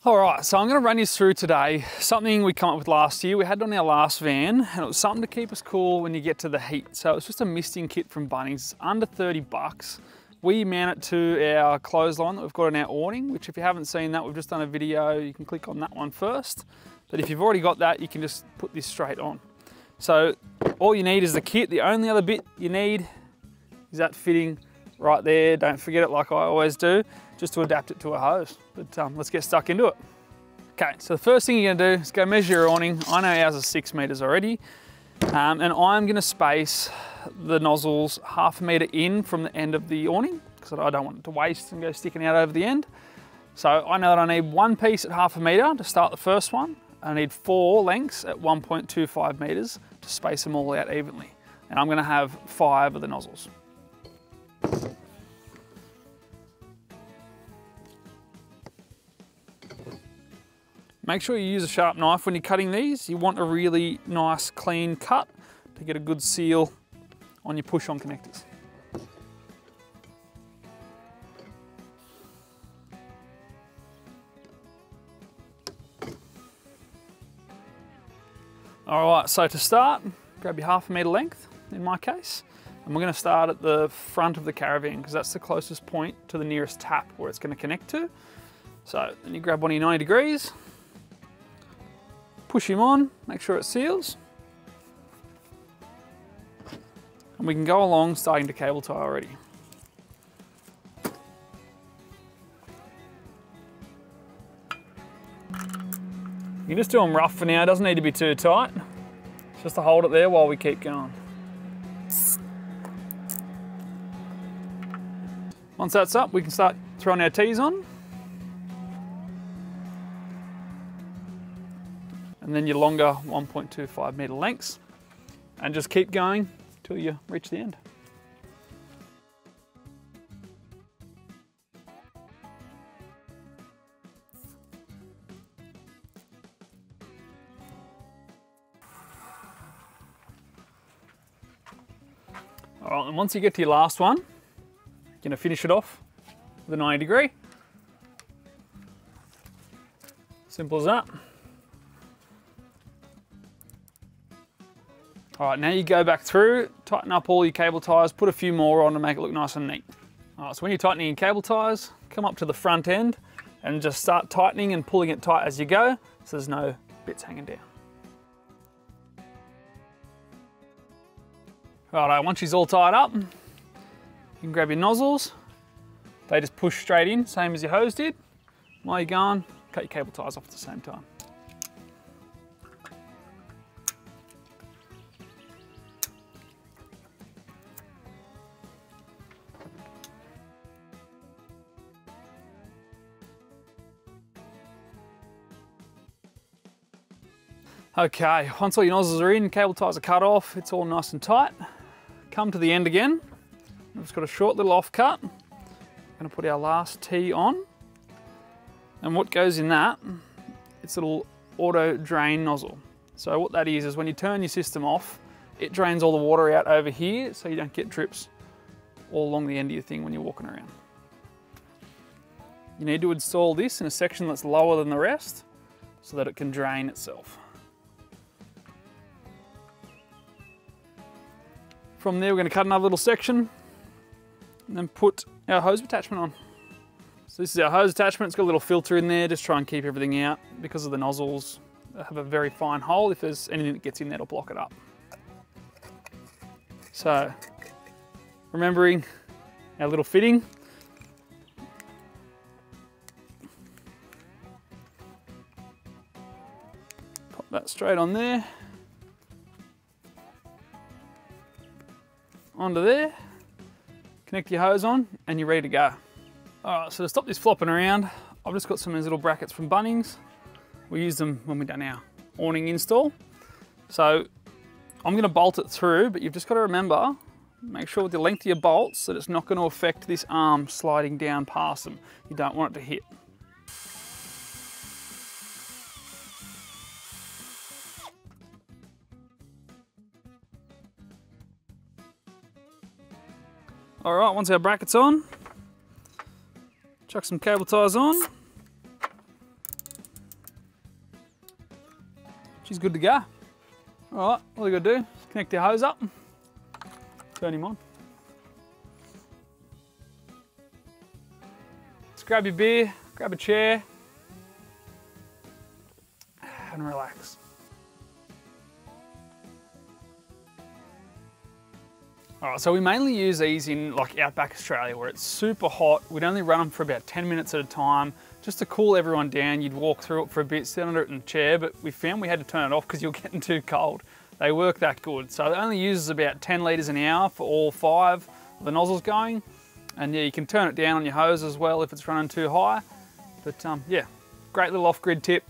All right, so I'm going to run you through today something we came up with last year. We had it on our last van, and it was something to keep us cool when you get to the heat. So it's just a misting kit from Bunnings. It's under 30 bucks. We mount it to our clothesline that we've got in our awning, which if you haven't seen that, we've just done a video. You can click on that one first. But if you've already got that, you can just put this straight on. So all you need is the kit. The only other bit you need is that fitting right there. Don't forget it like I always do, just to adapt it to a hose. But let's get stuck into it. Okay, so the first thing you're gonna do is go measure your awning. I know ours is 6 meters already. And I'm gonna space the nozzles 1/2 meter in from the end of the awning, because I don't want it to waste and go sticking out over the end. So I know that I need one piece at 1/2 meter to start the first one. I need 4 lengths at 1.25 meters to space them all out evenly. And I'm gonna have 5 of the nozzles. Make sure you use a sharp knife when you're cutting these. You want a really nice clean cut to get a good seal on your push-on connectors. All right, so to start, grab your 1/2 meter length in my case, and we're gonna start at the front of the caravan because that's the closest point to the nearest tap where it's gonna connect to. So then you grab one of your 90 degrees, push him on, make sure it seals. And we can go along starting to cable tie already. You can just do them rough for now, it doesn't need to be too tight. Just to hold it there while we keep going. Once that's up, we can start throwing our tees on. And then your longer 1.25 meter lengths, and just keep going till you reach the end. All right, and once you get to your last one, you're gonna finish it off with a 90 degree. Simple as that. All right, now you go back through, tighten up all your cable ties, put a few more on to make it look nice and neat. All right, so when you're tightening your cable ties, come up to the front end and just start tightening and pulling it tight as you go, so there's no bits hanging down. Righto, once she's all tied up, you can grab your nozzles. They just push straight in, same as your hose did. While you're going, cut your cable ties off at the same time. Okay, once all your nozzles are in, cable ties are cut off, it's all nice and tight. Come to the end again. We've just got a short little off cut. We're gonna put our last tee on. And what goes in that, it's a little auto drain nozzle. So what that is when you turn your system off, it drains all the water out over here so you don't get drips all along the end of your thing when you're walking around. You need to install this in a section that's lower than the rest so that it can drain itself. From there, we're going to cut another little section and then put our hose attachment on. So this is our hose attachment. It's got a little filter in there, just try and keep everything out because of the nozzles. They have a very fine hole. If there's anything that gets in there, it'll block it up. So, remembering our little fitting. Pop that straight on there. Onto there, connect your hose on, and you're ready to go. All right, so to stop this flopping around, I've just got some of these little brackets from Bunnings. We use them when we've done our awning install. So I'm gonna bolt it through, but you've just gotta remember, make sure with the length of your bolts that it's not gonna affect this arm sliding down past them. You don't want it to hit. All right, once our bracket's on, chuck some cable ties on. she's good to go. All right, all you gotta do is connect your hose up, turn him on. Just grab your beer, grab a chair, and relax. All right, so we mainly use these in like outback Australia where it's super hot. We'd only run them for about 10 minutes at a time just to cool everyone down. You'd walk through it for a bit, sit under it in a chair, but we found we had to turn it off because you're getting too cold. They work that good. So it only uses about 10 litres an hour for all 5 of the nozzles going. And yeah, you can turn it down on your hose as well if it's running too high. But yeah, great little off-grid tip.